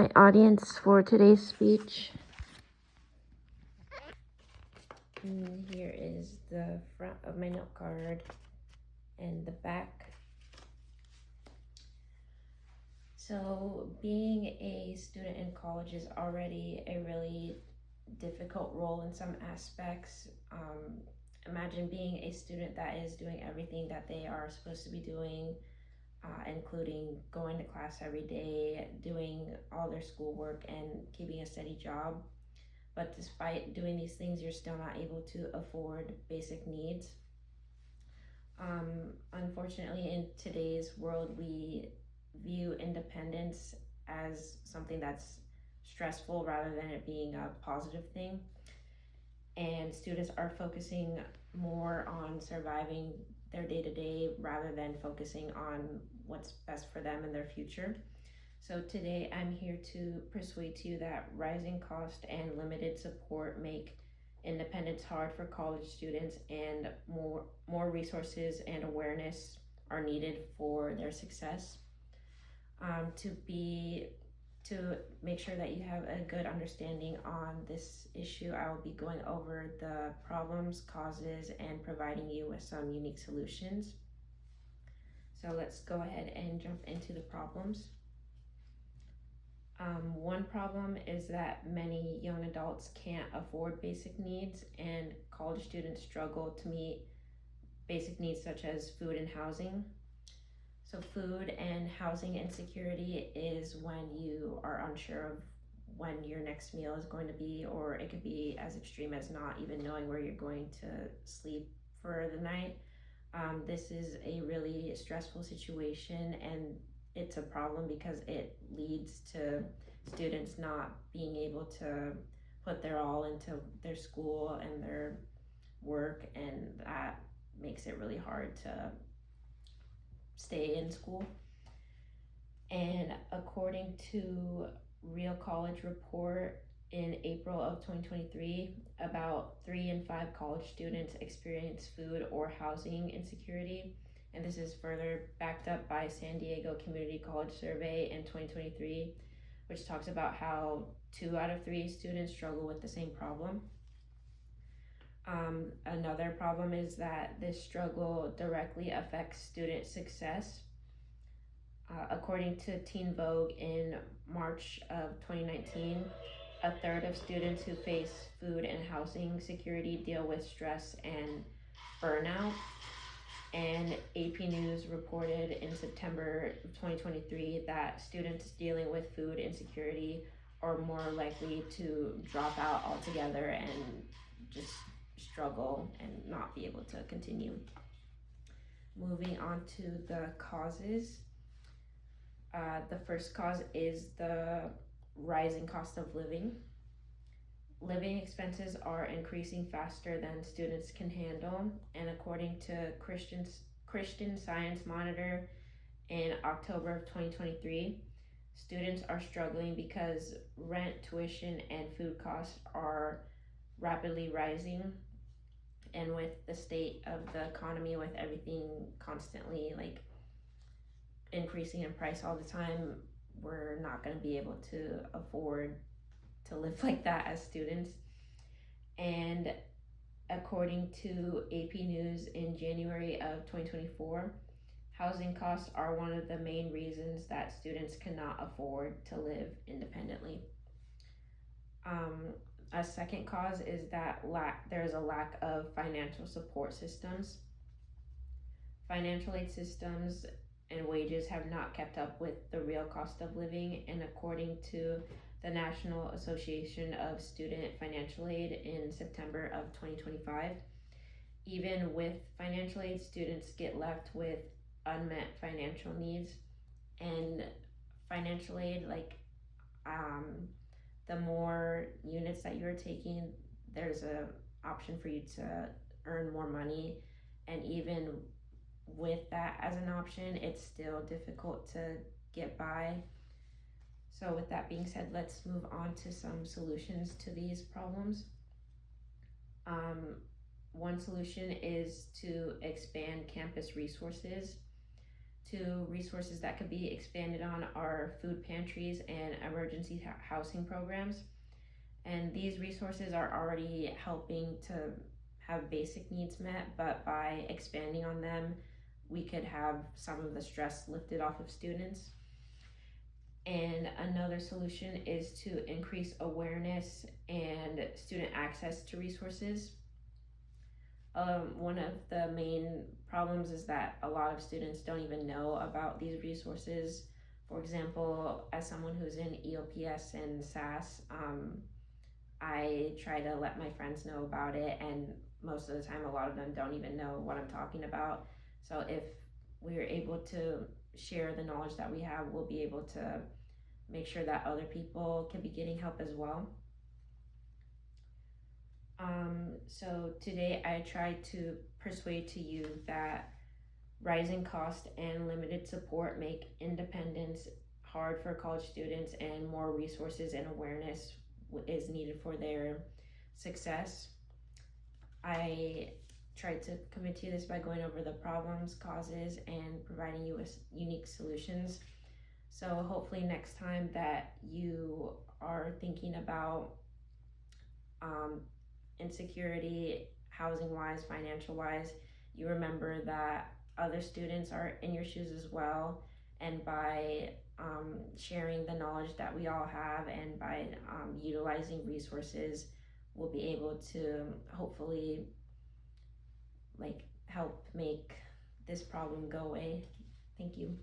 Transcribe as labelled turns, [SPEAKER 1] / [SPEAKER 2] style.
[SPEAKER 1] My audience for today's speech. And here is the front of my note card and the back. So being a student in college is already a really difficult role in some aspects. Imagine being a student that is doing everything that they are supposed to be doing, including going to class every day, doing all their schoolwork, and keeping a steady job. But despite doing these things, you're still not able to afford basic needs. Unfortunately, in today's world, we view independence as something that's stressful rather than it being a positive thing. And students are focusing more on surviving their day to day rather than focusing on what's best for them and their future. So today I'm here to persuade you that rising cost and limited support make independence hard for college students, and more resources and awareness are needed for their success. To make sure that you have a good understanding on this issue, I will be going over the problems, causes, and providing you with some unique solutions. So let's go ahead and jump into the problems. One problem is that many young adults can't afford basic needs, and college students struggle to meet basic needs such as food and housing. So food and housing insecurity is when you are unsure of when your next meal is going to be, or it could be as extreme as not even knowing where you're going to sleep for the night. This is a really stressful situation, and it's a problem because it leads to students not being able to put their all into their school and their work, and that makes it really hard to stay in school. And according to Real College Report in April of 2023, about 3 in 5 college students experience food or housing insecurity. And this is further backed up by San Diego Community College Survey in 2023, which talks about how 2 out of 3 students struggle with the same problem. Another problem is that this struggle directly affects student success. According to Teen Vogue in March of 2019, a third of students who face food and housing security deal with stress and burnout. And AP News reported in September 2023 that students dealing with food insecurity are more likely to drop out altogether and just struggle and not be able to continue. Moving on to the causes. The first cause is the rising cost of living. Living expenses are increasing faster than students can handle, and according to Christian Science Monitor in October of 2023, students are struggling because rent, tuition, and food costs are rapidly rising. And with the state of the economy, with everything constantly increasing in price all the time, we're not going to be able to afford to live like that as students. And according to AP News in January of 2024, housing costs are one of the main reasons that students cannot afford to live independently. A second cause is that there's a lack of financial support systems. Financial aid systems and wages have not kept up with the real cost of living, and according to the National Association of Student Financial Aid in September of 2025, even with financial aid, students get left with unmet financial needs. And financial aid, the more units that you're taking, there's a option for you to earn more money, and even with that as an option, it's still difficult to get by. So with that being said, let's move on to some solutions to these problems. One solution is to expand campus resources Two resources that could be expanded on are food pantries and emergency housing programs. And these resources are already helping to have basic needs met, but by expanding on them, we could have some of the stress lifted off of students. And another solution is to increase awareness and student access to resources. One of the main problems is that a lot of students don't even know about these resources. For example, as someone who's in EOPS and SAS, I try to let my friends know about it, and most of the time, a lot of them don't even know what I'm talking about. So if we're able to share the knowledge that we have, we'll be able to make sure that other people can be getting help as well. So today I tried to persuade to you that rising cost and limited support make independence hard for college students, and more resources and awareness is needed for their success. I tried to commit to this by going over the problems, causes, and providing you with unique solutions. So hopefully next time that you are thinking about insecurity, housing wise, financial wise, you remember that other students are in your shoes as well. And by sharing the knowledge that we all have, and by utilizing resources, we'll be able to hopefully help make this problem go away. Thank you.